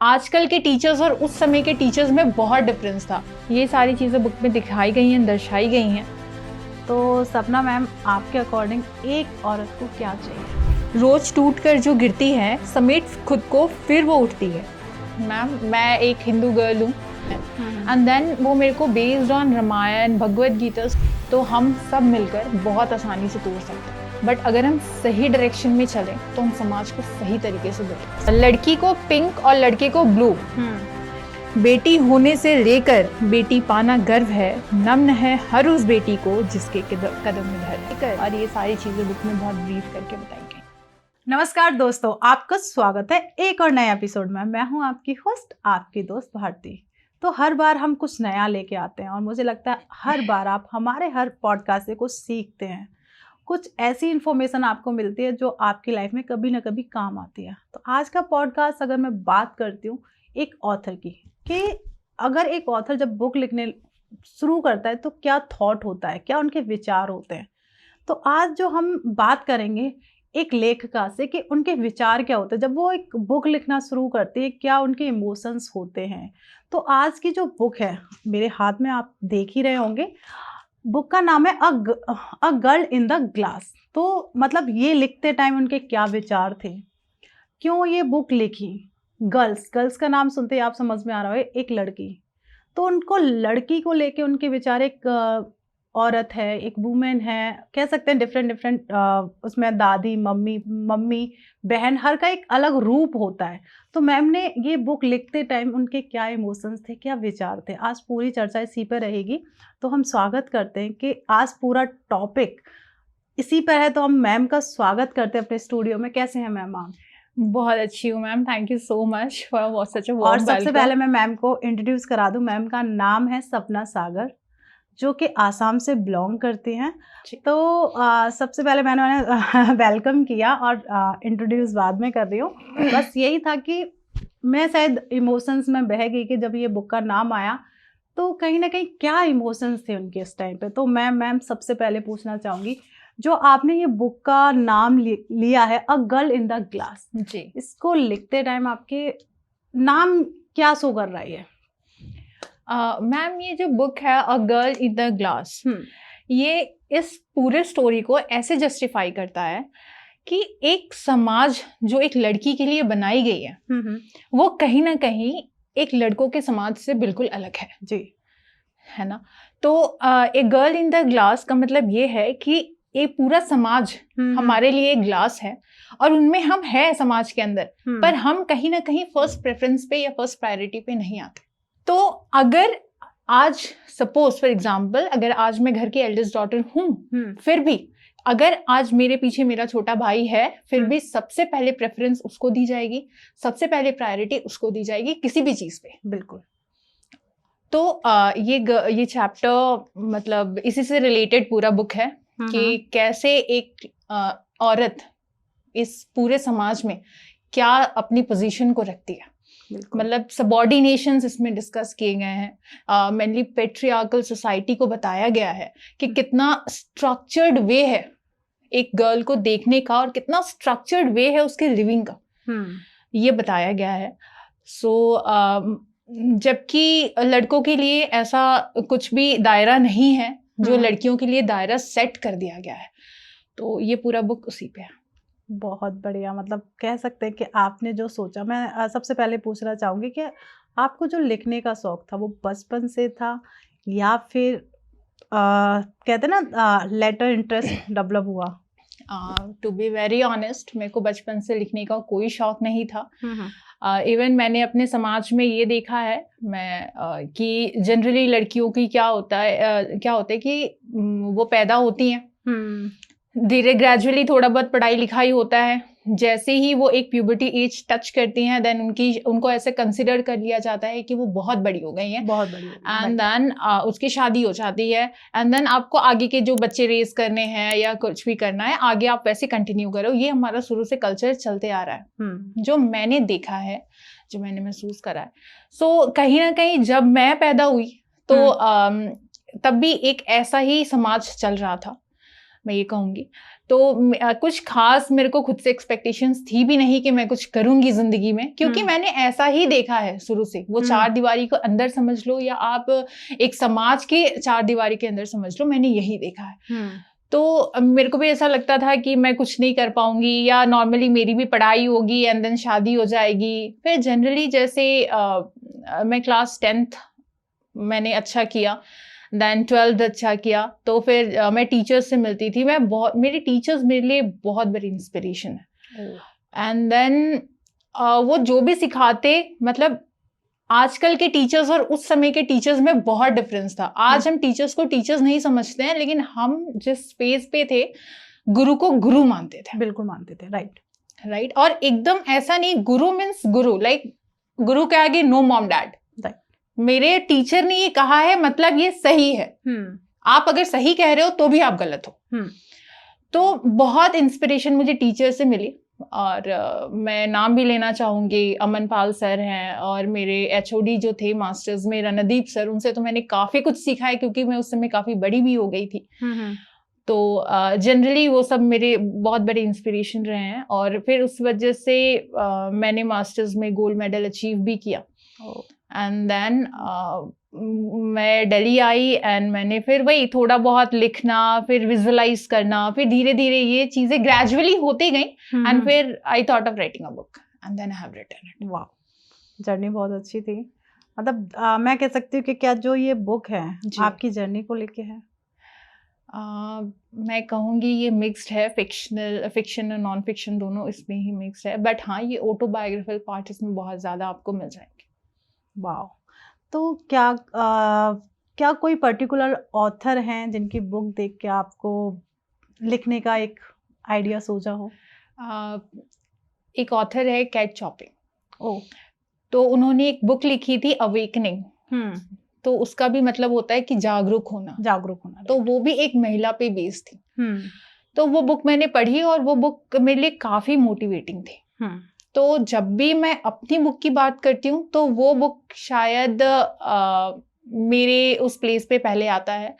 आजकल के टीचर्स और उस समय के टीचर्स में बहुत डिफरेंस था। ये सारी चीज़ें बुक में दिखाई गई हैं, दर्शाई गई हैं। तो सपना मैम, आपके अकॉर्डिंग एक औरत को क्या चाहिए? रोज टूट कर जो गिरती है, समेट खुद को फिर वो उठती है। मैम, मैं एक हिंदू गर्ल हूँ एंड देन वो मेरे को बेस्ड ऑन रामायण, भगवद गीता, तो हम सब मिलकर बहुत आसानी से तोड़ सकते हैं। बट अगर हम सही डायरेक्शन में चलें तो हम समाज को सही तरीके से देखें। लड़की को पिंक और लड़के को ब्लू, बेटी होने से लेकर बेटी पाना गर्व है, नम्न है हर उस बेटी को जिसके कदम में घर है। और ये सारी चीजें बुक में बहुत ब्रीफ करके बताई गई। नमस्कार दोस्तों, आपका स्वागत है एक और नए एपिसोड में। मैं हूं आपकी होस्ट, आपकी दोस्त भारती। तो हर बार हम कुछ नया लेके आते हैं और मुझे लगता है हर बार आप हमारे हर पॉडकास्ट से कुछ सीखते हैं, कुछ ऐसी इन्फॉर्मेशन आपको मिलती है जो आपकी लाइफ में कभी ना कभी काम आती है। तो आज का पॉडकास्ट अगर मैं बात करती हूँ एक ऑथर की, कि अगर एक ऑथर जब बुक लिखने शुरू करता है तो क्या थॉट होता है, क्या उनके विचार होते हैं। तो आज जो हम बात करेंगे एक लेखिका से कि उनके विचार क्या होते हैं जब वो एक बुक लिखना शुरू करती है, क्या उनके इमोशंस होते हैं। तो आज की जो बुक है मेरे हाथ में, आप देख ही रहे होंगे, बुक का नाम है a girl in the glass. तो मतलब ये लिखते टाइम उनके क्या विचार थे, क्यों ये बुक लिखी। गर्ल्स का नाम सुनते ही आप समझ में आ रहा है एक लड़की। तो उनको लड़की को लेके उनके विचार, एक औरत है, एक वुमेन है, कह सकते हैं डिफरेंट उसमें दादी, मम्मी, बहन, हर का एक अलग रूप होता है। तो मैम ने ये बुक लिखते टाइम उनके क्या इमोशंस थे, क्या विचार थे, आज पूरी चर्चा इसी पर रहेगी। तो हम स्वागत करते हैं कि आज पूरा टॉपिक इसी पर है। तो हम मैम का स्वागत करते हैं अपने स्टूडियो में। कैसे हैं मैम आप? बहुत अच्छी हूँ ma'am, thank you so much for such a warm और वेलकम। सबसे पहले मैं मैम को इंट्रोड्यूस करा दूं। मैम का नाम है सपना सागर, जो कि आसाम से बिलोंग करती हैं। तो सबसे पहले मैंने वेलकम किया और इंट्रोड्यूस बाद में कर रही हूँ। बस यही था कि मैं शायद इमोशंस में बह गई कि जब ये बुक का नाम आया तो कहीं ना कहीं क्या इमोशंस थे उनके इस टाइम पे। तो मैं मैम सबसे पहले पूछना चाहूँगी, जो आपने ये बुक का नाम लिया है a girl in the glass, जी, इसको लिखते टाइम आपके नाम क्या शो कर रहा है? मैम ये जो बुक है a girl in the glass, ये इस पूरे स्टोरी को ऐसे जस्टिफाई करता है कि एक समाज जो एक लड़की के लिए बनाई गई है, वो कहीं ना कहीं एक लड़कों के समाज से बिल्कुल अलग है जी, है ना। तो एक गर्ल इन द ग्लास का मतलब ये है कि ये पूरा समाज हमारे लिए एक ग्लास है और उनमें हम हैं समाज के अंदर, पर हम कहीं ना कहीं फर्स्ट प्रेफरेंस पे या फर्स्ट प्रायोरिटी पे नहीं आते। तो अगर आज सपोज फॉर एग्जांपल, अगर आज मैं घर की एल्डेस्ट डॉटर हूँ, फिर भी अगर आज मेरे पीछे मेरा छोटा भाई है, फिर भी सबसे पहले प्रेफरेंस उसको दी जाएगी, सबसे पहले प्रायोरिटी उसको दी जाएगी किसी भी चीज पे। बिल्कुल। तो ये चैप्टर मतलब इसी से रिलेटेड पूरा बुक है कि कैसे एक औरत इस पूरे समाज में क्या अपनी पोजीशन को रखती है। मतलब सबऑर्डिनेशंस इसमें डिस्कस किए गए हैं। मेनली पेट्रियार्कल सोसाइटी को बताया गया है कि कितना स्ट्रक्चर्ड वे है एक गर्ल को देखने का और कितना स्ट्रक्चर्ड वे है उसके लिविंग का, ये बताया गया है। सो जबकि लड़कों के लिए ऐसा कुछ भी दायरा नहीं है जो लड़कियों के लिए दायरा सेट कर दिया गया है। तो ये पूरा बुक उसी पे है। बहुत बढ़िया। मतलब कह सकते हैं कि आपने जो सोचा, मैं सबसे पहले पूछना चाहूँगी कि आपको जो लिखने का शौक था वो बचपन से था या फिर कहते हैं ना लेटर इंटरेस्ट डेवलप हुआ? टू बी वेरी ऑनेस्ट, मेरे को बचपन से लिखने का कोई शौक नहीं था। इवन मैंने अपने समाज में ये देखा है कि जनरली लड़कियों की क्या होता है कि वो पैदा होती हैं, धीरे ग्रेजुअली थोड़ा बहुत पढ़ाई लिखाई होता है, जैसे ही वो एक प्यूबर्टी एज टच करती हैं देन उनको ऐसे कंसिडर कर लिया जाता है कि वो बहुत बड़ी हो गई हैं, बहुत बड़ी, एंड देन उसकी शादी हो जाती है, एंड देन आपको आगे के जो बच्चे रेस करने हैं या कुछ भी करना है आगे आप वैसे कंटिन्यू करो। ये हमारा शुरू से कल्चर चलते आ रहा है, जो मैंने देखा है, जो मैंने महसूस करा है। सो कहीं ना कहीं जब मैं पैदा हुई तो तब भी एक ऐसा ही समाज चल रहा था मैं ये कहूँगी। तो कुछ खास मेरे को खुद से एक्सपेक्टेशंस थी भी नहीं कि मैं कुछ करूँगी ज़िंदगी में, क्योंकि मैंने ऐसा ही देखा है शुरू से। वो चार दीवारी को अंदर समझ लो या आप एक समाज के चार दीवारी के अंदर समझ लो, मैंने यही देखा है। तो मेरे को भी ऐसा लगता था कि मैं कुछ नहीं कर पाऊंगी, या नॉर्मली मेरी भी पढ़ाई होगी एंड देन शादी हो जाएगी। फिर जनरली जैसे मैं क्लास 10th मैंने अच्छा किया, देन 12th अच्छा किया, तो फिर मैं टीचर्स से मिलती थी। मेरे टीचर्स मेरे लिए बहुत बड़ी इंस्पिरेशन है। एंड देन वो जो भी सिखाते, मतलब आजकल के टीचर्स और उस समय के टीचर्स में बहुत डिफरेंस था। आज हम टीचर्स को टीचर्स नहीं समझते हैं, लेकिन हम जिस स्पेस पे थे गुरु को गुरु मानते थे। बिल्कुल मानते थे, राइट। और एकदम ऐसा नहीं, गुरु मीन्स गुरु, लाइक गुरु के आगे नो मॉम डैड। मेरे टीचर ने ये कहा है मतलब ये सही है। आप अगर सही कह रहे हो तो भी आप गलत हो। तो बहुत इंस्पिरेशन मुझे टीचर से मिली, और मैं नाम भी लेना चाहूँगी। अमन पाल सर हैं, और मेरे HOD जो थे मास्टर्स में रणदीप सर, उनसे तो मैंने काफ़ी कुछ सीखा है, क्योंकि मैं उस समय काफ़ी बड़ी भी हो गई थी। तो जनरली वो सब मेरे बहुत बड़े इंस्पिरेशन रहे हैं। और फिर उस वजह से मैंने मास्टर्स में गोल्ड मेडल अचीव भी किया। एंड देन मैं दिल्ली आई, एंड मैंने फिर वही थोड़ा बहुत लिखना, फिर विजुअलाइज करना, फिर धीरे धीरे ये चीजें ग्रेजुअली होती गई। एंड फिर I thought of writing a book, and then I have written it. वाह, जर्नी बहुत अच्छी थी। मतलब मैं कह सकती हूँ कि क्या जो ये बुक है आपकी जर्नी को लेके है? मैं कहूँगी ये मिक्स्ड है, फिक्शन और नॉन फिक्शन दोनों इसमें ही मिक्स्ड है। बट हाँ, ये ऑटोबायोग्राफिकल पार्ट इसमें बहुत ज़्यादा आपको मिल जाएंगे। वाह। तो क्या कोई पर्टिकुलर ऑथर हैं जिनकी बुक देख के आपको लिखने का एक आइडिया सोचा हो? एक ऑथर है कैट चॉपिंग। तो उन्होंने एक बुक लिखी थी अवेकनिंग। तो उसका भी मतलब होता है कि जागरूक होना। तो वो भी एक महिला पे बेस्ड थी। तो वो बुक मैंने पढ़ी, और वो बुक मेरे लिए काफी मोटिवेटिंग थी। तो जब भी मैं अपनी बुक की बात करती हूँ, तो वो बुक शायद मेरे उस प्लेस पे पहले आता है,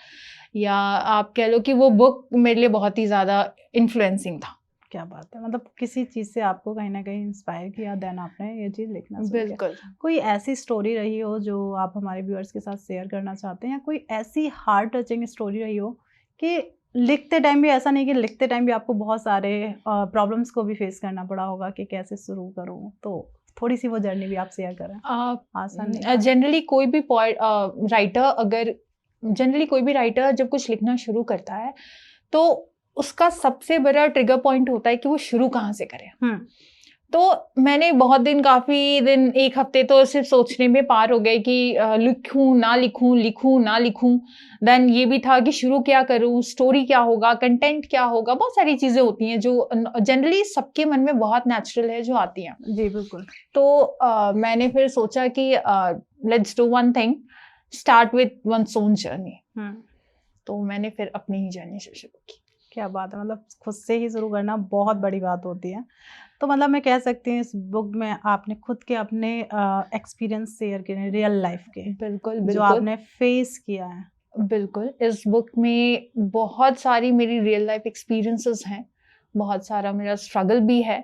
या आप कह लो कि वो बुक मेरे लिए बहुत ही ज्यादा इन्फ्लुएंसिंग था। क्या बात है, मतलब किसी चीज से आपको कहीं ना कहीं इंस्पायर किया, देन आपने ये चीज लिखना शुरू किया। बिल्कुल। कोई ऐसी स्टोरी रही हो जो आप हमारे व्यूअर्स के साथ शेयर करना चाहते हैं, या कोई ऐसी हार्ट टचिंग स्टोरी रही हो कि लिखते टाइम भी, ऐसा नहीं कि लिखते टाइम भी आपको बहुत सारे प्रॉब्लम्स को भी फेस करना पड़ा होगा कि कैसे शुरू करूँ, तो थोड़ी सी वो जर्नी भी आप शेयर करें। आसान नहीं। जनरली कोई भी राइटर जब कुछ लिखना शुरू करता है, तो उसका सबसे बड़ा ट्रिगर पॉइंट होता है कि वो शुरू कहाँ से करे। तो मैंने बहुत दिन, काफी दिन, एक हफ्ते तो सिर्फ सोचने में पार हो गए कि लिखूं ना लिखूं, लिखूं ना लिखूं। देन ये भी था कि शुरू क्या करूं, स्टोरी क्या होगा, कंटेंट क्या होगा, बहुत सारी चीजें होती हैं जो जनरली सबके मन में बहुत नेचुरल है, जो आती हैं। जी बिल्कुल। तो मैंने फिर सोचा कि let's do one thing, start with one's own journey. तो मैंने फिर अपनी ही जर्नी से शुरू की। क्या बात है, मतलब खुद से ही शुरू करना बहुत बड़ी बात होती है। तो मतलब मैं कह सकती हूँ इस बुक में आपने खुद के अपने एक्सपीरियंस शेयर किए, रियल लाइफ के। बिल्कुल, जो आपने फेस किया है। बिल्कुल। इस बुक में बहुत सारी मेरी रियल लाइफ एक्सपीरियंसेस हैं, बहुत सारा मेरा स्ट्रगल भी है,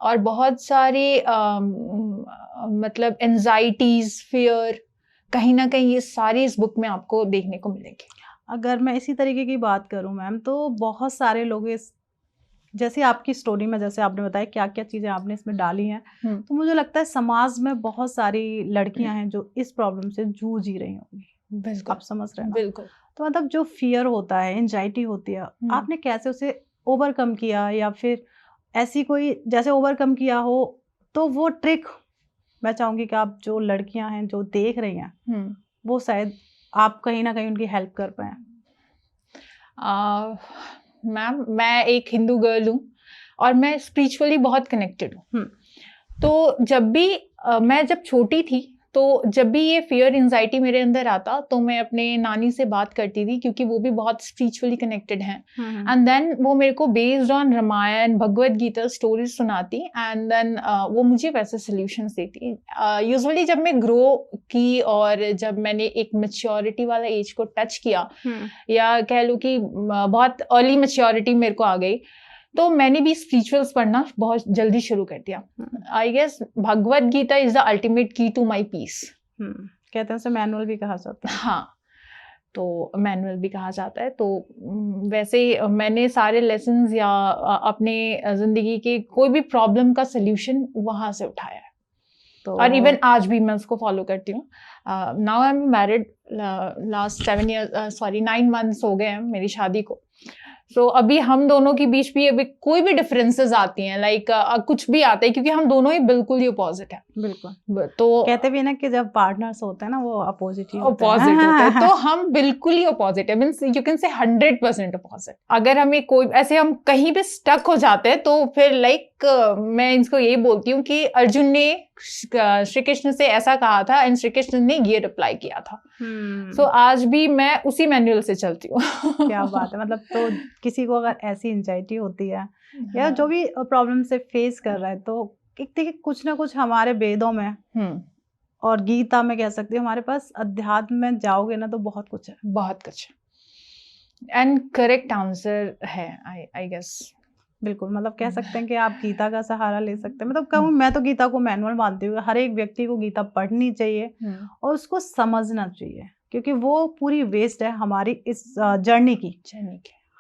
और बहुत सारे मतलब एंजाइटीज, फियर, कहीं ना कहीं ये सारी इस बुक में आपको देखने को मिलेंगे। अगर मैं इसी तरीके की बात करूं मैम, तो बहुत सारे लोग इस, जैसे आपकी स्टोरी में जैसे आपने बताया क्या क्या चीज़ें आपने इसमें डाली हैं, तो मुझे लगता है समाज में बहुत सारी लड़कियां हैं जो इस प्रॉब्लम से जूझ ही रही होंगी। बिल्कुल, आप समझ रहे हैं ना? बिल्कुल। तो मतलब जो फियर होता है, एंजाइटी होती है, आपने कैसे उसे ओवरकम किया, या फिर ऐसी कोई जैसे ओवरकम किया हो, तो वो ट्रिक मैं चाहूँगी कि आप जो लड़कियां हैं जो देख रही हैं, वो शायद आप कहीं ना कहीं उनकी हेल्प कर पाए। मैम, मैं एक हिंदू गर्ल हूँ, और मैं स्पिरिचुअली बहुत कनेक्टेड हूँ। तो जब भी मैं जब छोटी थी, तो जब भी ये फियर एंजाइटी मेरे अंदर आता तो मैं अपने नानी से बात करती थी, क्योंकि वो भी बहुत स्पिरिचुअली कनेक्टेड हैं। एंड देन वो मेरे को based on Ramayan Bhagavad Gita stories सुनाती, एंड देन वो मुझे वैसे सोल्यूशंस देती। यूजुअली जब मैं ग्रो की और जब मैंने एक मैच्योरिटी वाला एज को टच किया, या कह लो कि बहुत अर्ली मैच्योरिटी मेरे को आ गई, तो मैंने भी स्पिरिचुअल्स पढ़ना बहुत जल्दी शुरू कर दिया। I guess Bhagavad Gita is the ultimate key to my peace. कहते हैं उसे मैनुअल भी कहा जाता है। हाँ, तो मैनुअल भी कहा जाता है। तो वैसे मैंने सारे लेसन्स या अपने जिंदगी के कोई भी प्रॉब्लम का सोल्यूशन वहां से उठाया है। तो और इवन आज भी मैं उसको फॉलो करती हूँ। Now I am married, last 9 months हो गए हैं मेरी शादी को। तो अभी हम दोनों के बीच भी अभी कोई भी डिफरेंसेस आती हैं, लाइक कुछ भी आता है, क्योंकि हम दोनों ही बिल्कुल ही अपोजिट है। बिल्कुल। तो कहते भी ना कि जब पार्टनर्स होते हैं ना वो अपोजिट ही होते हैं। तो हम बिल्कुल ही अपोजिट है, means you can say 100% opposite. अगर हमें कोई ऐसे हम कहीं पे स्टक हो जाते हैं तो फिर लाइक मैं इनको यही बोलती हूँ कि अर्जुन ने श्री कृष्ण से ऐसा कहा था एंड श्री कृष्ण ने ये रिप्लाई किया था। सो आज भी मैं उसी मैनुअल से चलती हूँ। क्या बात है। मतलब तो किसी को अगर ऐसी एंजाइटी होती है या जो भी प्रॉब्लम से फेस कर रहा है, तो देखिए कुछ ना कुछ हमारे वेदों में और गीता में कह सकती हूँ, हमारे पास अध्यात्म में जाओगे ना तो बहुत कुछ है। बहुत कुछ एंड करेक्ट आंसर है आई गेस। बिल्कुल, मतलब कह सकते हैं कि आप गीता का सहारा ले सकते हैं। मतलब कहूँ मैं तो गीता को मैनुअल मानती हूँ। हर एक व्यक्ति को गीता पढ़नी चाहिए और उसको समझना चाहिए, क्योंकि वो पूरी वेस्ट है हमारी इस जर्नी की।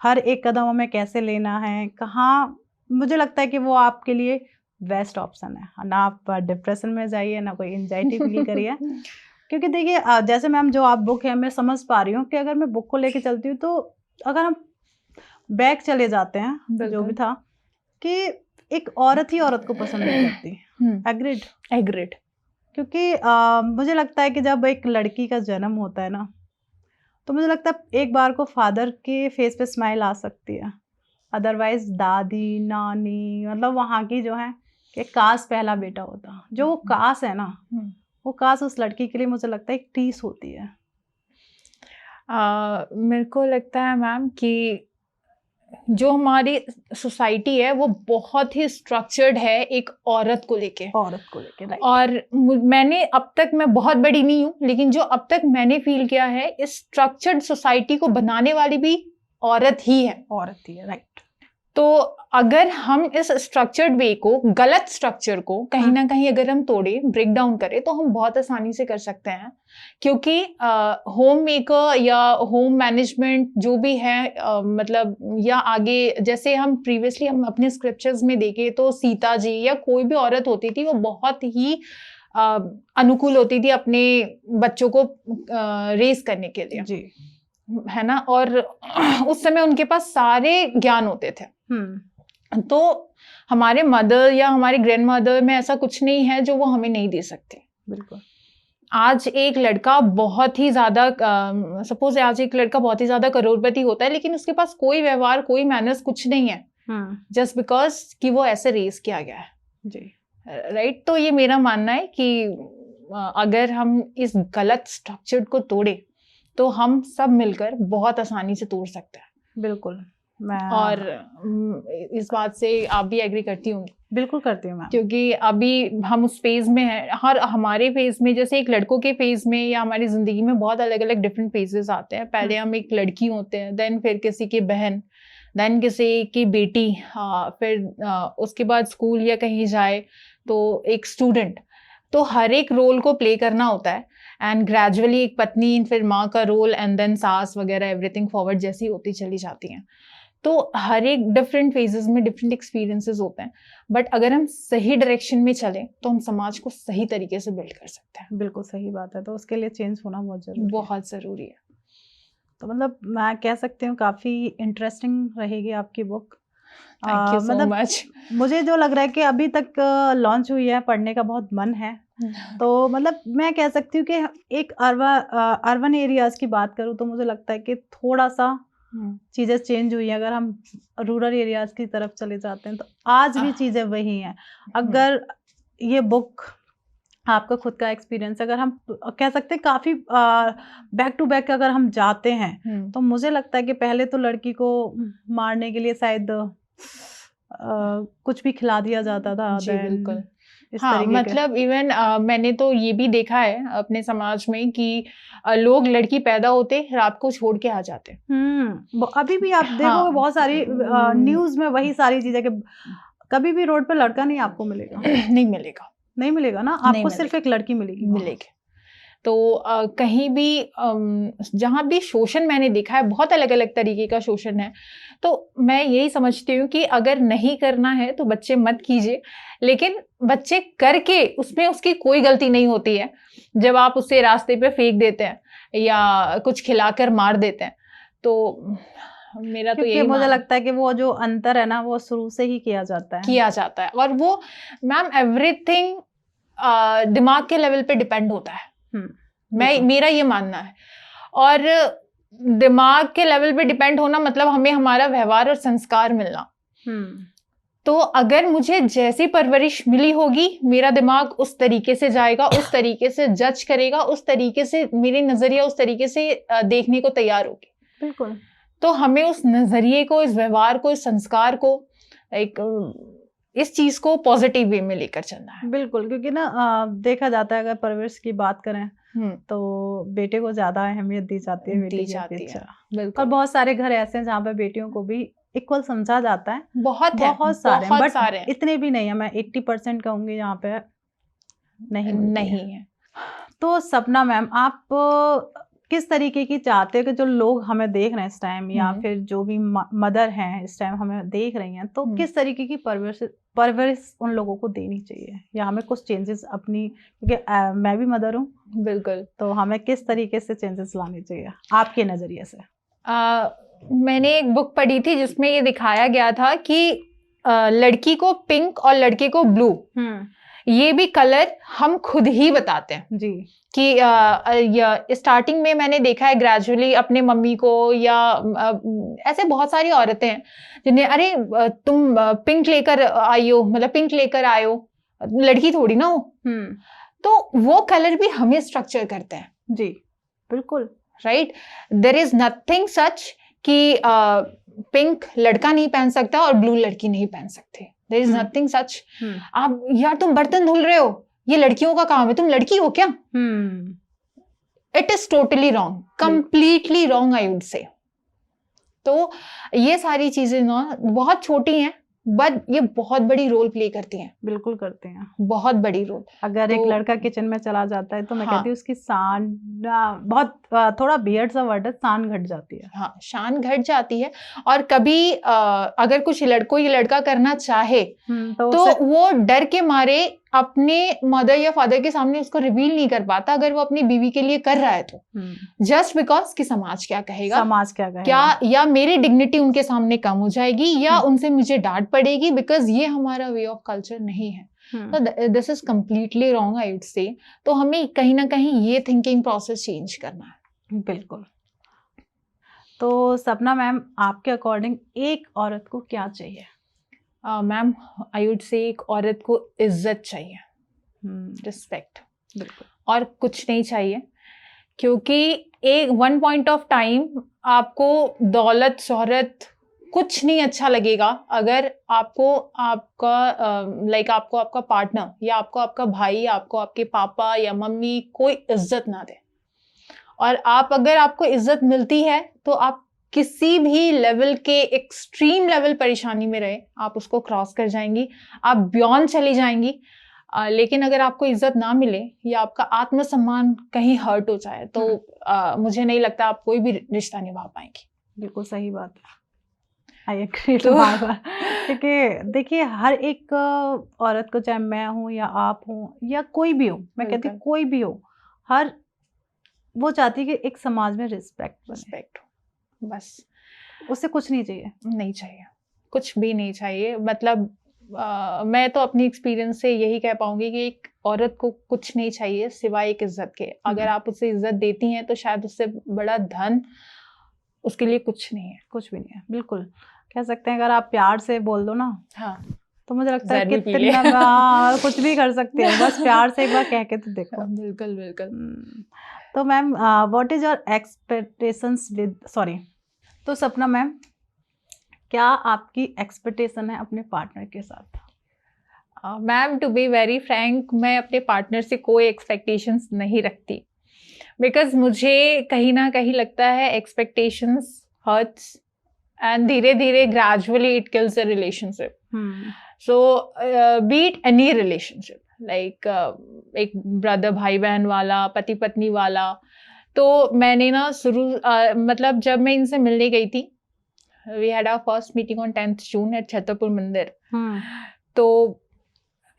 हर एक कदम हमें कैसे लेना है, कहाँ, मुझे लगता है कि वो आपके लिए बेस्ट ऑप्शन है। ना आप डिप्रेशन में जाइए, ना कोई एंजाइटी फील करिए। क्योंकि देखिए जैसे मैम जो आप बुक है, मैं समझ पा रही हूँ कि अगर मैं बुक को लेके चलती हूँ तो अगर हम बैक चले जाते हैं जो भी था, कि एक औरत ही औरत को पसंद नहीं करती। एग्रीड। क्योंकि मुझे लगता है कि जब एक लड़की का जन्म होता है ना, तो मुझे लगता है एक बार को फादर के फेस पे स्माइल आ सकती है, अदरवाइज दादी नानी, मतलब वहाँ की जो है कि काश पहला बेटा होता, जो वो काश है ना, वो काश उस लड़की के लिए मुझे लगता है एक टीस होती है। मेरे को लगता है मैम कि जो हमारी सोसाइटी है वो बहुत ही स्ट्रक्चर्ड है एक औरत को लेके। और मैंने अब तक, मैं बहुत बड़ी नहीं हूँ, लेकिन जो अब तक मैंने फील किया है, इस स्ट्रक्चर्ड सोसाइटी को बनाने वाली भी औरत ही है। राइट। तो अगर हम इस स्ट्रक्चर्ड वे को, गलत स्ट्रक्चर को कहीं ना कहीं अगर हम तोड़े, ब्रेक डाउन करें, तो हम बहुत आसानी से कर सकते हैं। क्योंकि होम मेकर या होम मैनेजमेंट जो भी है, मतलब या आगे जैसे हम प्रीवियसली हम अपने स्क्रिप्चर्स में देखें तो सीता जी या कोई भी औरत होती थी, वो बहुत ही अनुकूल होती थी अपने बच्चों को रेस करने के लिए जी, है ना। और उस समय उनके पास सारे ज्ञान होते थे। तो हमारे मदर या हमारे ग्रैंड मदर में ऐसा कुछ नहीं है जो वो हमें नहीं दे सकते। बिल्कुल। आज एक लड़का बहुत ही ज्यादा, सपोज आज एक लड़का बहुत ही ज्यादा करोड़पति होता है, लेकिन उसके पास कोई व्यवहार, कोई मैनर्स कुछ नहीं है, जस्ट बिकॉज कि वो ऐसे रेस किया गया है जी। राइट। तो ये मेरा मानना है कि अगर हम इस गलत स्ट्रक्चर को तोड़े तो हम सब मिलकर बहुत आसानी से तोड़ सकते हैं। बिल्कुल। और इस बात से आप भी एग्री करती होंगी? बिल्कुल करती हूँ मैं, क्योंकि अभी हम उस फेज में हैं। हर हमारे फेज में, जैसे एक लड़कों के फेज में या हमारी जिंदगी में बहुत अलग अलग डिफरेंट फेजेस आते हैं। पहले हम एक लड़की होते हैं, देन फिर किसी की बहन, देन किसी की बेटी, फिर उसके बाद स्कूल या कहीं जाए तो एक स्टूडेंट। तो हर एक रोल को प्ले करना होता है, एंड ग्रेजुअली एक पत्नी, फिर माँ का रोल, एंड देन सास वगैरह, एवरीथिंग फॉरवर्ड जैसी होती चली जाती हैं। तो हर एक डिफरेंट फेजेस में डिफरेंट एक्सपीरियंसेस होते हैं, बट अगर हम सही डायरेक्शन में चलें तो हम समाज को सही तरीके से बिल्ड कर सकते हैं। बिल्कुल सही बात है। तो उसके लिए चेंज होना बहुत जरूरी है। तो मतलब मैं कह सकती हूँ काफी इंटरेस्टिंग रहेगी आपकी book. Thank you so much. मुझे जो लग रहा है कि अभी तक लॉन्च हुई है, पढ़ने का बहुत मन है। तो मतलब मैं कह सकती हूँ कि एक अर्बन एरियाज की बात करूँ तो मुझे लगता है कि थोड़ा सा चीजें चेंज हुई है। अगर हम रूरल एरियाज की तरफ चले जाते हैं तो आज भी चीजें वही हैं। अगर ये बुक आपका खुद का एक्सपीरियंस, अगर हम कह सकते हैं काफी बैक टू बैक अगर हम जाते हैं तो मुझे लगता है कि पहले तो लड़की को मारने के लिए शायद कुछ भी खिला दिया जाता था। जी बिल्कुल। इस हाँ तरीके मतलब इवन मैंने तो ये भी देखा है अपने समाज में कि लोग लड़की पैदा होते रात को छोड़ के आ जाते। अभी भी आप देखोगे बहुत सारी न्यूज में वही सारी चीजें कि कभी भी रोड पे लड़का नहीं आपको मिलेगा। नहीं मिलेगा, नहीं मिलेगा ना, आपको सिर्फ एक लड़की मिलेगी। तो कहीं भी जहाँ भी शोषण मैंने देखा है, बहुत अलग अलग तरीके का शोषण है। तो मैं यही समझती हूँ कि अगर नहीं करना है तो बच्चे मत कीजिए, लेकिन बच्चे करके उसमें उसकी कोई गलती नहीं होती है। जब आप उसे रास्ते पे फेंक देते हैं या कुछ खिलाकर मार देते हैं, तो मेरा तो यही मुझे लगता है कि वो जो अंतर है ना वो शुरू से ही किया जाता है। और वो मैम एवरीथिंग दिमाग के लेवल पे डिपेंड होता है। मेरा ये मानना है। और दिमाग के लेवल पे डिपेंड होना मतलब हमें हमारा व्यवहार और संस्कार मिलना। तो अगर मुझे जैसी परवरिश मिली होगी, मेरा दिमाग उस तरीके से जाएगा, उस तरीके से जज करेगा, उस तरीके से मेरे नजरिया उस तरीके से देखने को तैयार होगी। बिल्कुल। तो हमें उस नजरिए को, इस व्यवहार को, इस संस्कार को, इस चीज को पॉजिटिव वे में लेकर चलना है। बिल्कुल, क्योंकि ना देखा जाता है अगर परवरिश की बात करें तो बेटे को ज्यादा अहमियत दी जाती है बेटी की अपेक्षा। और बहुत सारे घर ऐसे हैं जहाँ पे बेटियों को भी इक्वल समझा जाता है। बहुत सारे इतने भी नहीं है, मैं 80% कहूंगी यहाँ पे नहीं है। तो सपना मैम, आप किस तरीके की चाहते हो कि जो लोग हमें देख रहे हैं इस टाइम, या फिर जो भी मदर हैं इस टाइम हमें देख रही हैं, तो किस तरीके की परवरिश उन लोगों को देनी चाहिए, या हमें कुछ चेंजेस अपनी, क्योंकि मैं भी मदर हूँ। बिल्कुल। तो हमें किस तरीके से चेंजेस लाने चाहिए आपके नजरिए से? मैंने एक बुक पढ़ी थी जिसमें ये दिखाया गया था कि लड़की को पिंक और लड़के को ब्लू, ये भी कलर हम खुद ही बताते हैं जी। कि स्टार्टिंग में मैंने देखा है ग्रेजुअली अपने मम्मी को, या ऐसे बहुत सारी औरतें हैं जिन्हें अरे तुम पिंक लेकर आई हो, मतलब पिंक लेकर आए हो, लड़की थोड़ी ना हो। तो वो कलर भी हमें स्ट्रक्चर करते हैं जी। बिल्कुल right. There is nothing such कि पिंक लड़का नहीं पहन सकता और ब्लू लड़की नहीं पहन सकती। There is nothing such. आप यार तुम बर्तन धुल रहे हो, ये लड़कियों का काम है, तुम लड़की हो क्या? It is totally wrong, completely wrong I would say. तो ये सारी चीजें ना बहुत छोटी हैं, बट ये बहुत बड़ी रोल प्ले करती हैं। बिल्कुल करते हैं, बहुत बड़ी रोल। अगर एक लड़का किचन में चला जाता है तो मैं कहती हूँ उसकी शान, बहुत थोड़ा बियर्ड सा वर्ड है, शान घट जाती है। हाँ, शान घट जाती है। और कभी अगर कुछ कोई लड़का करना चाहे तो वो डर के मारे अपने मदर या फादर के सामने उसको रिवील नहीं कर पाता, अगर वो अपनी बीवी के लिए कर रहा है तो। जस्ट बिकॉज कि समाज क्या कहेगा, क्या या मेरी डिग्निटी उनके सामने कम हो जाएगी, या उनसे मुझे डांट पड़ेगी, बिकॉज ये हमारा वे ऑफ कल्चर नहीं है। तो this is completely wrong I would say. तो हमें कहीं ना कहीं ये थिंकिंग प्रोसेस चेंज करना है। बिल्कुल। तो सपना मैम, आपके अकॉर्डिंग एक औरत को क्या चाहिए? मैम आई वुड से एक औरत को इज्जत चाहिए, रिस्पेक्ट। बिल्कुल। और कुछ नहीं चाहिए, क्योंकि एक वन पॉइंट ऑफ टाइम आपको दौलत शोहरत कुछ नहीं अच्छा लगेगा अगर आपको आपका आपको आपका पार्टनर या आपको आपका भाई, आपको आपके पापा या मम्मी कोई इज्जत ना दे। और अगर आपको इज्जत मिलती है तो आप किसी भी लेवल के एक्सट्रीम लेवल परेशानी में रहे, आप उसको क्रॉस कर जाएंगी, आप बियॉन्ड चली जाएंगी। लेकिन अगर आपको इज्जत ना मिले या आपका आत्मसम्मान कहीं हर्ट हो जाए तो मुझे नहीं लगता आप कोई भी रिश्ता निभा पाएंगी। बिल्कुल सही बात है, आई एग्री। तो क्योंकि देखिए हर एक औरत को, चाहे मैं हूँ या आप हूँ या कोई भी हो, मैं कहती हूँ कोई भी हो, हर वो चाहती है कि एक समाज में रिस्पेक्ट हो, बस उससे कुछ नहीं चाहिए, कुछ भी नहीं चाहिए। मतलब मैं तो अपनी एक्सपीरियंस से यही कह पाऊंगी कि एक औरत को कुछ नहीं चाहिए सिवाय एक इज्जत के। अगर आप उसे इज्जत देती हैं तो शायद उससे बड़ा धन उसके लिए कुछ नहीं है, कुछ भी नहीं है। बिल्कुल कह सकते हैं, अगर आप प्यार से बोल दो ना, हाँ, तो मुझे लगता है जहर भी पी ले। कितना कुछ भी कर सकते हैं, बस प्यार से एक बार कह के तो देखो। बिल्कुल बिल्कुल। तो ma'am what is your expectations with तो सपना मैम, क्या आपकी एक्सपेक्टेशन है अपने पार्टनर के साथ? Ma'am to be very frank, मैं अपने पार्टनर से कोई एक्सपेक्टेशंस नहीं रखती, बिकॉज मुझे कहीं ना कहीं लगता है एक्सपेक्टेशंस हर्ट्स एंड धीरे धीरे gradually it kills the relationship. So beat any relationship like एक ब्रदर भाई बहन वाला, पति पत्नी वाला. तो मैंने ना मतलब जब मैं इनसे मिलने गई थी, we had our first meeting on 10th June at Chhatarpur मंदिर. तो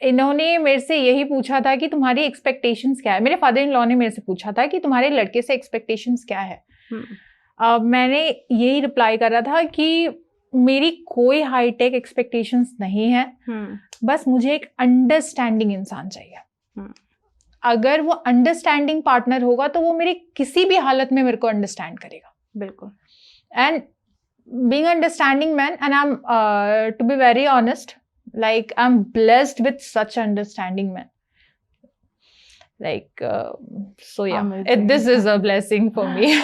इन्होंने मेरे से यही पूछा था कि तुम्हारी एक्सपेक्टेशंस क्या है. मेरे फादर इन लॉ ने मेरे से पूछा था कि तुम्हारे लड़के से एक्सपेक्टेशंस क्या है. मैंने यही रिप्लाई करा था कि मेरी कोई हाईटेक एक्सपेक्टेशंस नहीं है, बस मुझे एक अंडरस्टैंडिंग इंसान चाहिए. अगर वो अंडरस्टैंडिंग पार्टनर होगा तो वो मेरी किसी भी हालत में मेरे को अंडरस्टैंड करेगा. बिल्कुल. And being understanding man, and I'm to be very honest, like I'm blessed with such understanding man, like so yeah, this is a blessing for me.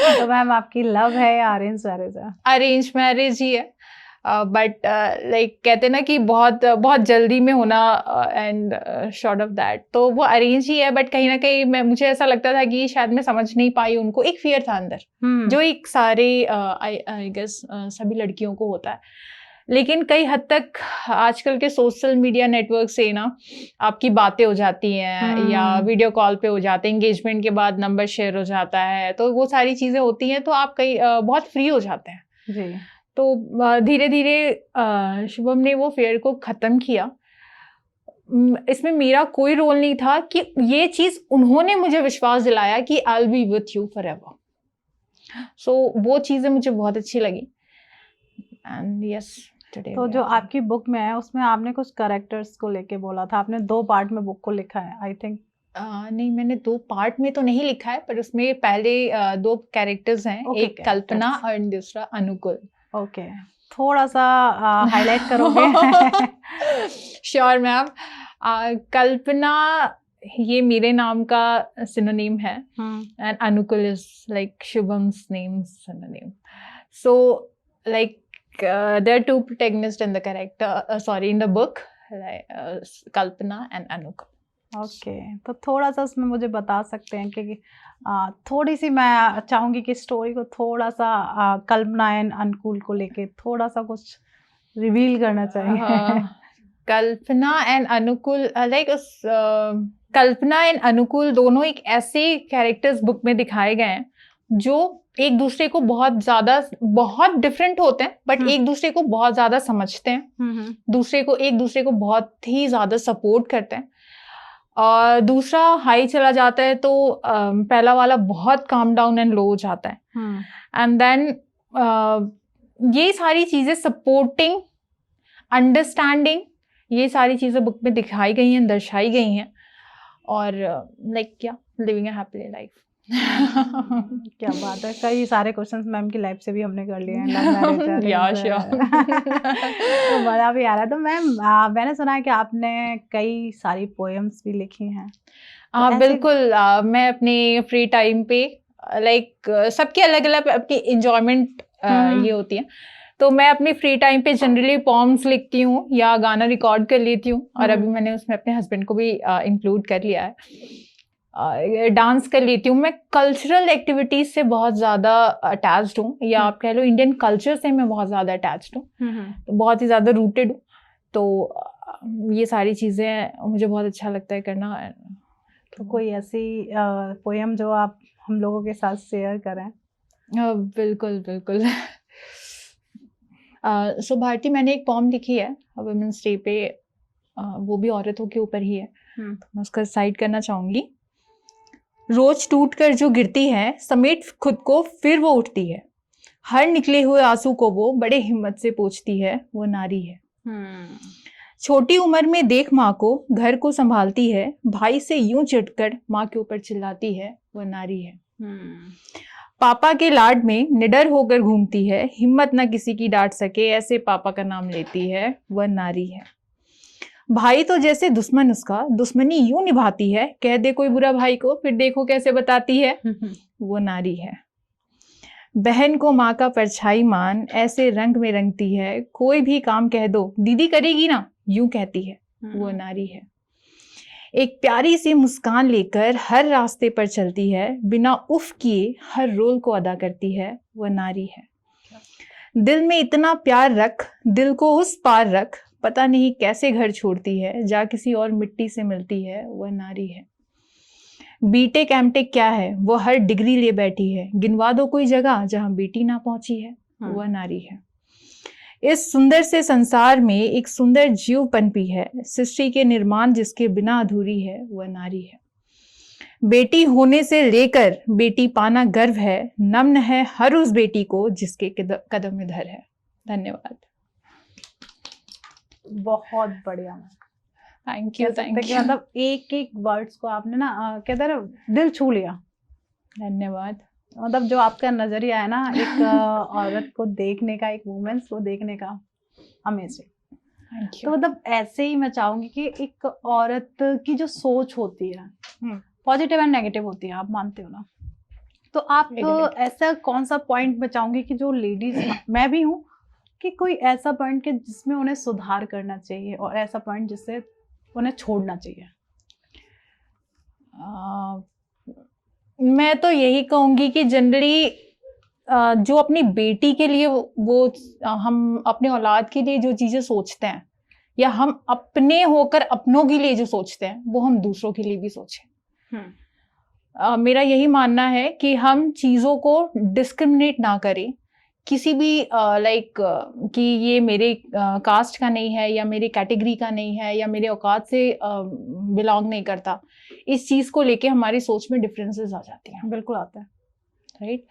तो मैम आपकी लव है या अरेंज मैरिज है? Arrange marriage ही है, but like कहते ना कि बहुत बहुत जल्दी में होना एंड शॉर्ट ऑफ दैट, तो वो अरेंज ही है. बट कहीं ना कहीं मुझे ऐसा लगता था कि शायद मैं समझ नहीं पाई उनको. एक फियर था अंदर, जो एक सारे आई गेस सभी लड़कियों को होता है. लेकिन कई हद तक आजकल के सोशल मीडिया नेटवर्क से ना आपकी बातें हो जाती हैं या वीडियो कॉल पे हो जाते हैं, एंगेजमेंट के बाद नंबर शेयर हो जाता है, तो वो सारी चीज़ें होती हैं, तो आप कई बहुत फ्री हो जाते हैं जी. तो धीरे धीरे शुभम ने वो फेयर को ख़त्म किया. इसमें मेरा कोई रोल नहीं था कि ये चीज़ उन्होंने मुझे विश्वास दिलाया कि I will be with you forever so. सो वो चीज़ें मुझे बहुत अच्छी लगी. एंड यस, तो जो आपकी बुक में है उसमें आपने कुछ कैरेक्टर्स को लेके बोला था, आपने 2 पार्ट में बुक को लिखा है आई थिंक. नहीं, मैंने 2 पार्ट में तो नहीं लिखा है, पर उसमें पहले 2 कैरेक्टर्स हैं. एक कल्पना और दूसरा अनुकूल. ओके, थोड़ा सा हाईलाइट करोगे? Sure ma'am. कल्पना ये मेरे नाम का सिनोनिम है, एंड अनुकूल is like Shubham's name synonym. So like there are 2 protagonists in the character, in the book, Kalpana and Anukul. Okay, तो थोड़ा सा उसमें मुझे बता सकते हैं कि थोड़ी सी मैं चाहूंगी कि स्टोरी को थोड़ा सा कल्पना एंड अनुकूल को लेके थोड़ा सा कुछ रिवील करना चाहिए. कल्पना एंड अनुकूल लाइक कल्पना एंड अनुकूल दोनों एक ऐसे कैरेक्टर्स बुक में दिखाए गए हैं जो एक दूसरे को बहुत डिफरेंट होते हैं, बट एक दूसरे को बहुत ज्यादा समझते हैं, एक दूसरे को बहुत ही ज्यादा सपोर्ट करते हैं. और दूसरा हाई चला जाता है तो पहला वाला बहुत काम डाउन एंड लो हो जाता है. एंड देन ये सारी चीजें सपोर्टिंग, अंडरस्टैंडिंग, ये सारी चीजें बुक में दिखाई गई हैं, दर्शाई गई हैं. और लाइक क्या लिविंग अ हैप्पी लाइफ. क्या बात है. कई सारे क्वेश्चंस मैम की लाइफ से भी हमने कर लिए हैं. लव मैरिज तो मजा भी आ रहा है. तो मैम मैंने सुना है कि आपने कई सारी पोएम्स भी लिखी हैं. हाँ बिल्कुल. मैं अपने फ्री टाइम पे लाइक सबके अलग अलग अपनी इंजॉयमेंट ये होती है, तो मैं अपनी फ्री टाइम पे जनरली पोम्स लिखती हूँ या गाना रिकॉर्ड कर लेती हूँ. और अभी मैंने उसमें अपने हस्बैंड को भी इंक्लूड कर लिया है. डांस कर लेती हूँ. मैं कल्चरल एक्टिविटीज से बहुत ज़्यादा अटैच्ड हूँ, या आप कह लो इंडियन कल्चर से मैं बहुत ज़्यादा अटैच्ड हूँ, तो बहुत ही ज़्यादा रूटेड हूँ. तो ये सारी चीज़ें मुझे बहुत अच्छा लगता है करना. तो कोई ऐसी पोएम जो आप हम लोगों के साथ शेयर करें? बिल्कुल बिल्कुल. सो भारती, मैंने एक पोम लिखी है वुमेन्स डे पे, वो भी औरतों के ऊपर ही है, तो मैं उसका साइड करना चाहूँगी. रोज टूट कर जो गिरती है, समेट खुद को फिर वो उठती है. हर निकले हुए आंसू को वो बड़े हिम्मत से पोंछती है, वो नारी है. छोटी उम्र में देख माँ को, घर को संभालती है, भाई से यूं चिढ़कर माँ के ऊपर चिल्लाती है, वो नारी है. पापा के लाड में निडर होकर घूमती है, हिम्मत न किसी की डांट सके, ऐसे पापा का नाम लेती है, वह नारी है। भाई तो जैसे दुश्मन उसका, दुश्मनी यूं निभाती है, कह दे कोई बुरा भाई को फिर देखो कैसे बताती है, वो नारी है। बहन को माँ का परछाई मान, ऐसे रंग में रंगती है, कोई भी काम कह दो दीदी करेगी ना, यूं कहती है, वो नारी है। एक प्यारी सी मुस्कान लेकर हर रास्ते पर चलती है, बिना उफ किए हर रोल को अदा करती है, वो नारी है। दिल में इतना प्यार रख, दिल को उस पार रख, पता नहीं कैसे घर छोड़ती है, जा किसी और मिट्टी से मिलती है, वह नारी है। बीटेक एमटेक क्या है, वो हर डिग्री ले बैठी है, गिनवा दो कोई जगह जहां बेटी ना पहुंची है, वह नारी है। इस सुंदर से संसार में एक सुंदर जीव पनपी है, सृष्टि के निर्माण जिसके बिना अधूरी है, वह नारी है। बेटी होने से लेकर बेटी पाना गर्व है, नम्न है हर उस बेटी को जिसके कदम में धर है। धन्यवाद। बहुत बढ़िया। Thank you, thank you. मतलब एक एक वर्ड्स को आपने ना कहते हैं दिल छू लिया। धन्यवाद। मतलब जो आपका नजरिया है ना एक औरत को देखने का, एक वुमेन्स को देखने का, अमेजिंग। तो मतलब ऐसे ही मैं चाहूंगी कि एक औरत की जो सोच होती है पॉजिटिव एंड नेगेटिव होती है, आप मानते हो ना? तो आप ऐसा कौन सा पॉइंट मैं चाहूंगी कि जो लेडीज, मैं भी हूँ, कि कोई ऐसा पॉइंट के जिसमें उन्हें सुधार करना चाहिए और ऐसा पॉइंट जिससे उन्हें छोड़ना चाहिए? मैं तो यही कहूंगी कि जनरली जो अपनी बेटी के लिए वो हम अपने औलाद के लिए जो चीजें सोचते हैं, या हम अपने होकर अपनों के लिए जो सोचते हैं, वो हम दूसरों के लिए भी सोचें। मेरा यही मानना है कि हम चीजों को डिस्क्रिमिनेट ना करें, किसी भी कि ये मेरे कास्ट का नहीं है, या मेरे कैटेगरी का नहीं है, या मेरे औकात से बिलोंग नहीं करता। इस चीज को लेके हमारी सोच में डिफरेंसेस आ जाती हैं। बिल्कुल आता है, राइट।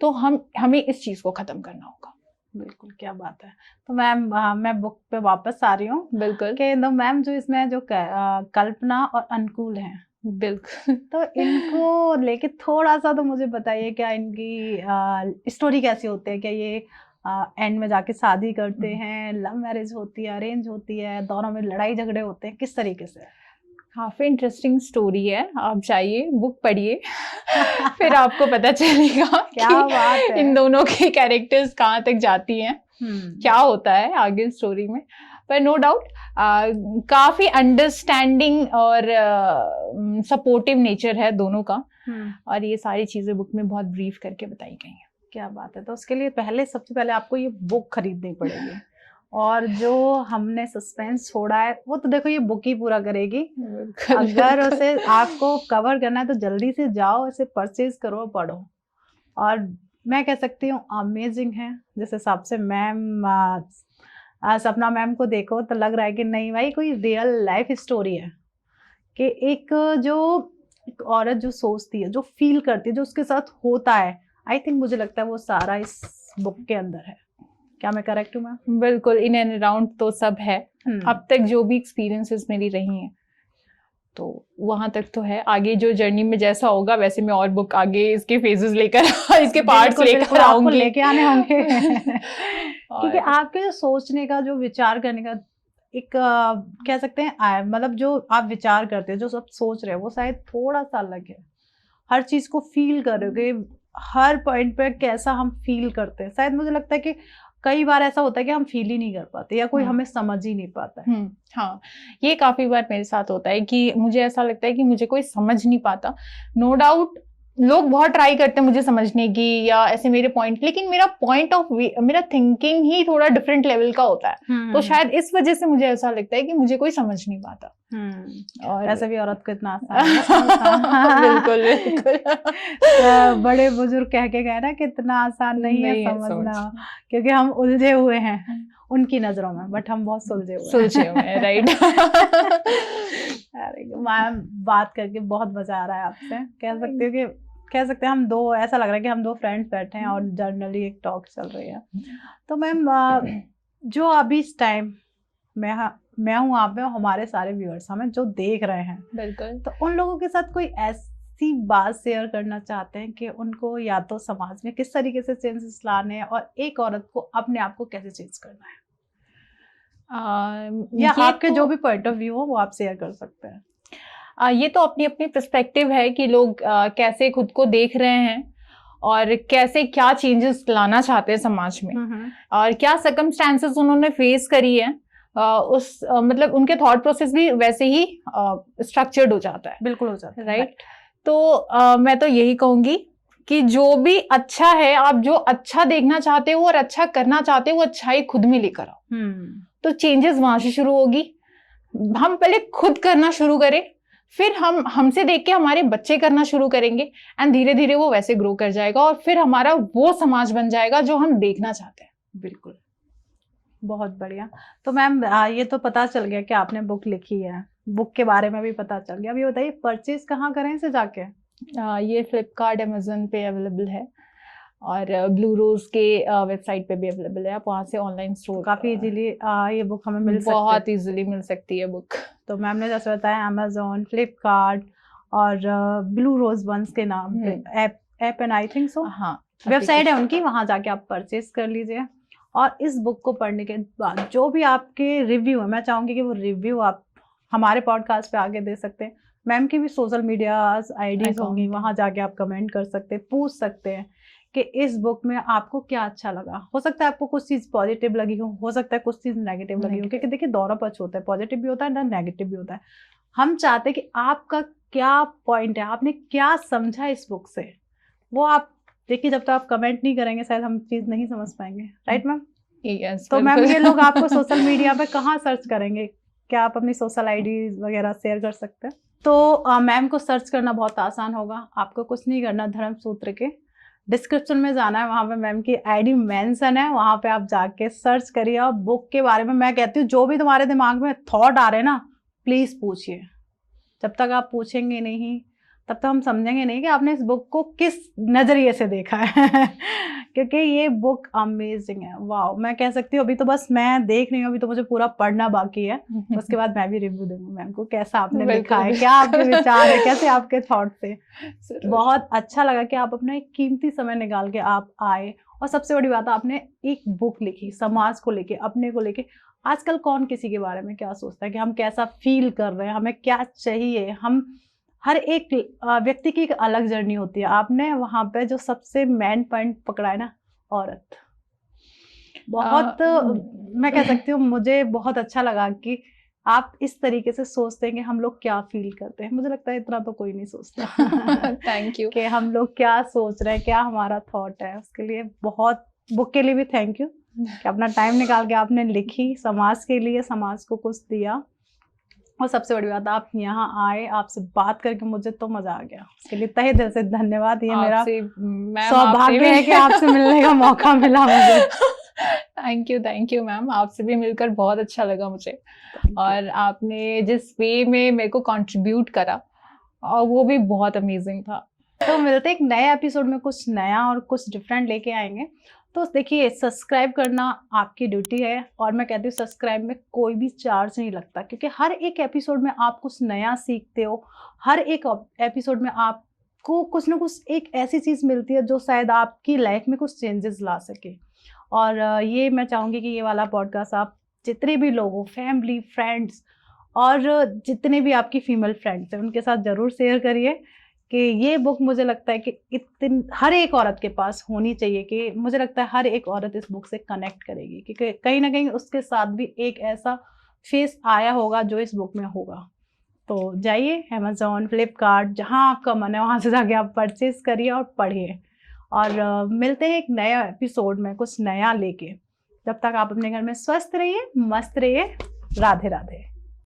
तो हमें इस चीज को खत्म करना होगा। बिल्कुल, क्या बात है। तो मैम मैं बुक पे वापस आ रही हूँ। बिल्कुल। कि मैम जो इसमें जो कल्पना और अनुकूल हैं, बिल्कुल, तो इनको लेके थोड़ा सा तो मुझे बताइए, क्या इनकी स्टोरी कैसी होती है? क्या ये एंड में जाके शादी करते हैं, लव मैरिज होती है, अरेंज होती है, दोनों में लड़ाई झगड़े होते हैं, किस तरीके से? काफी इंटरेस्टिंग स्टोरी है, आप जाइए बुक पढ़िए फिर आपको पता चलेगा क्या बात है, इन दोनों के कैरेक्टर्स कहाँ तक जाती हैं, क्या होता है आगे स्टोरी में। पर नो डाउट काफी अंडरस्टैंडिंग और सपोर्टिव नेचर है दोनों का, और ये सारी चीजें बुक में बहुत ब्रीफ करके बताई गई हैं। क्या बात है। तो उसके लिए सबसे पहले आपको ये बुक खरीदनी पड़ेगी, और जो हमने सस्पेंस छोड़ा है वो तो देखो ये बुक ही पूरा करेगी। अगर उसे आपको कवर करना है तो जल्दी से जाओ, इसे परचेज करो, पढ़ो। और मैं कह सकती हूँ अमेजिंग है। जिस हिसाब से मैम सपना मैम को देखो तो लग रहा है कि नहीं भाई, कोई रियल लाइफ स्टोरी है, कि एक औरत जो सोचती है, जो फील करती है, जो उसके साथ होता है, आई थिंक मुझे लगता है वो सारा इस बुक के अंदर है। क्या मैं करेक्ट हूँ मैम? बिल्कुल, इन एंड अराउंड तो सब है। अब तक जो भी एक्सपीरियंसेस मेरी रही हैं तो वहां तक तो है। आगे जो जर्नी में जैसा होगा वैसे मैं और बुक आगे इसके फेजेस लेकर इसके पार्ट्स लेकर आऊंगी, लेके आने होंगे क्योंकि आपके जो सोचने का, जो विचार करने का एक कह सकते हैं, मतलब जो आप विचार करते हो, जो सब सोच रहे हो, वो शायद थोड़ा सा अलग है। हर चीज को फील करोगे, हर पॉइंट पे कैसा हम फील करते हैं। शायद मुझे लगता है कि कई बार ऐसा होता है कि हम फील ही नहीं कर पाते, या कोई हमें समझ ही नहीं पाता है। हाँ, ये काफी बार मेरे साथ होता है कि मुझे ऐसा लगता है कि मुझे कोई समझ नहीं पाता। नो डाउट लोग बहुत ट्राई करते हैं मुझे समझने की, या ऐसे मेरे पॉइंट, लेकिन मेरा पॉइंट ऑफ व्यू, मेरा थिंकिंग ही थोड़ा डिफरेंट लेवल का होता है। तो शायद इस वजह से मुझे ऐसा लगता है कि मुझे कोई समझ नहीं पाता। और ऐसे भी औरत को इतना आसान बिल्कुल बिल्कुल बड़े बुजुर्ग कह के गए ना कि इतना आसान नहीं है समझना, क्योंकि हम उलझे हुए हैं उनकी नजरों में, बट हम बहुत सुलझे हुए हैं। राइट। मैम बात करके बहुत मजा आ रहा है आपसे। कह सकते हैं हम दो, ऐसा लग रहा है कि हम दो फ्रेंड्स बैठे हैं और जर्नली एक टॉक चल रही है। तो मैम जो अभी इस टाइम मैं हूँ, आप में, हमारे सारे व्यूअर्स हमें जो देख रहे हैं, बिल्कुल, तो उन लोगों के साथ कोई सी बात शेयर करना चाहते हैं कि उनको या तो समाज में किस तरीके से चेंजेस लाने हैं और एक औरत को अपने आप को कैसे चेंज करना है, या ये आपके तो जो भी पॉइंट ऑफ व्यू हो वो आप शेयर कर सकते हैं। ये तो अपनी अपनी पर्सपेक्टिव है कि लोग कैसे खुद को देख रहे हैं और कैसे क्या चेंजेस लाना चाहते हैं समाज में, और क्या सर्कमस्टेंसेस उन्होंने फेस करी है। मतलब उनके थॉट प्रोसेस भी वैसे ही स्ट्रक्चर्ड हो जाता है। बिल्कुल हो जाता है, राइट। तो मैं तो यही कहूंगी कि जो भी अच्छा है, आप जो अच्छा देखना चाहते हो और अच्छा करना चाहते हो, वो अच्छाई खुद में लेकर आओ। तो चेंजेस वहां से शुरू होगी। हम पहले खुद करना शुरू करें, फिर हमसे देख के हमारे बच्चे करना शुरू करेंगे, एंड धीरे धीरे वो वैसे ग्रो कर जाएगा और फिर हमारा वो समाज बन जाएगा जो हम देखना चाहते हैं। बिल्कुल, बहुत बढ़िया। तो मैम ये तो पता चल गया कि आपने बुक लिखी है, बुक के बारे में भी पता चल गया। अब ये बताइए परचेज कहाँ करें इसे जाके? ये फ्लिपकार्ट, अमेजन पे अवेलेबल है और ब्लू रोज के वेबसाइट पे भी अवेलेबल है। आप वहाँ से ऑनलाइन स्टोर काफी इजीली ये बुक हमें मिल सकती है, बहुत इजीली मिल सकती है बुक। तो मैम ने जैसे बताया अमेजोन, फ्लिपकार्ट और ब्लू रोज बंस के नाम पे app and I think so हाँ वेबसाइट है उनकी, वहां जाके आप परचेज कर लीजिए। और इस बुक को पढ़ने के बाद जो भी आपके रिव्यू है, मैं चाहूंगी कि वो रिव्यू आप हमारे पॉडकास्ट पे आगे दे सकते हैं। मैम की भी सोशल मीडिया आईडीज होंगी, वहां जाके आप कमेंट कर सकते हैं, पूछ सकते हैं कि इस बुक में आपको क्या अच्छा लगा। हो सकता है आपको कुछ चीज़ पॉजिटिव लगी हो सकता है कुछ चीज़ नेगेटिव लगी हो, क्योंकि देखिए दोनों पक्ष होता है, पॉजिटिव भी होता है ना नेगेटिव भी होता है। हम चाहते हैं कि आपका क्या पॉइंट है, आपने क्या समझा इस बुक से, वो आप देखिए। जब तक आप कमेंट नहीं करेंगे शायद हम चीज़ नहीं समझ पाएंगे, राइट मैम? Yes, तो मैम ये लोग आपको सोशल मीडिया पे कहाँ सर्च करेंगे? क्या आप अपनी सोशल आईडी वगैरह शेयर कर सकते हैं? तो मैम को सर्च करना बहुत आसान होगा, आपको कुछ नहीं करना, धर्म सूत्र के डिस्क्रिप्शन में जाना है, वहाँ पे मैम की आईडी मेंशन है, वहाँ पे आप जाके सर्च करिए। और बुक के बारे में मैं कहती हूँ जो भी तुम्हारे दिमाग में थॉट आ रहे हैं ना, प्लीज़ पूछिए। जब तक आप पूछेंगे नहीं तब तक हम समझेंगे नहीं कि आपने इस बुक को किस नज़रिए से देखा है क्योंकि ये बुक अमेजिंग है, वाह। मैं कह सकती हूँ अभी तो बस मैं देख रही हूँ, अभी तो मुझे पूरा पढ़ना बाकी है, उसके बाद मैं भी रिव्यू दूंगी मैम को कैसा आपने लिखा है, क्या आपके विचार है, कैसे आपके थॉट थे। बहुत अच्छा लगा कि आप अपना एक कीमती समय निकाल के आप आए, और सबसे बड़ी बात है आपने एक बुक लिखी समाज को लेके, अपने को लेके। आजकल कौन किसी के बारे में क्या सोचता है कि हम कैसा फील कर रहे हैं, हमें क्या चाहिए। हम हर एक व्यक्ति की एक अलग जर्नी होती है, आपने वहाँ पे जो सबसे मेन पॉइंट पकड़ा है ना, औरत। बहुत मैं कह सकती हूँ मुझे बहुत अच्छा लगा कि आप इस तरीके से सोचते हैं कि हम लोग क्या फील करते हैं। मुझे लगता है इतना तो कोई नहीं सोचता थैंक यू कि हम लोग क्या सोच रहे हैं, क्या हमारा थॉट है। उसके लिए बहुत, बुक के लिए भी थैंक यू कि अपना टाइम निकाल के आपने लिखी, समाज के लिए, समाज को कुछ दिया। और सबसे बड़ी बात आप यहाँ आए, आपसे बात करके मुझे तो मजा आ गया, उसके लिए तहे दिल से धन्यवाद। ये मेरा सौभाग्य है कि आपसे मिलने का मौका मिला मुझे। थैंक यू मैम, आपसे भी मिलकर बहुत अच्छा लगा मुझे, और आपने जिस वे में मेरे को कंट्रीब्यूट करा और वो भी बहुत अमेजिंग था। तो मिलते एक नए एपिसोड में, कुछ नया और कुछ डिफरेंट लेके आएंगे। तो देखिए सब्सक्राइब करना आपकी ड्यूटी है, और मैं कहती हूँ सब्सक्राइब में कोई भी चार्ज नहीं लगता, क्योंकि हर एक एपिसोड में आप कुछ नया सीखते हो, हर एक एपिसोड में आपको कुछ ना कुछ एक ऐसी चीज़ मिलती है जो शायद आपकी लाइफ में कुछ चेंजेस ला सके। और ये मैं चाहूँगी कि ये वाला पॉडकास्ट आप जितने भी लोग हो, फैमिली, फ्रेंड्स, और जितने भी आपकी फीमेल फ्रेंड्स हैं उनके साथ ज़रूर शेयर करिए कि ये बुक मुझे लगता है कि हर एक औरत के पास होनी चाहिए, कि मुझे लगता है हर एक औरत इस बुक से कनेक्ट करेगी, क्योंकि कहीं ना कहीं उसके साथ भी एक ऐसा फेस आया होगा जो इस बुक में होगा। तो जाइए अमेजोन, फ्लिपकार्ट, जहाँ आपका मन है वहाँ से जाके आप परचेज करिए और पढ़िए। और मिलते हैं एक नया एपिसोड में कुछ नया लेके। जब तक आप अपने घर में स्वस्थ रहिए, मस्त रहिए। राधे राधे।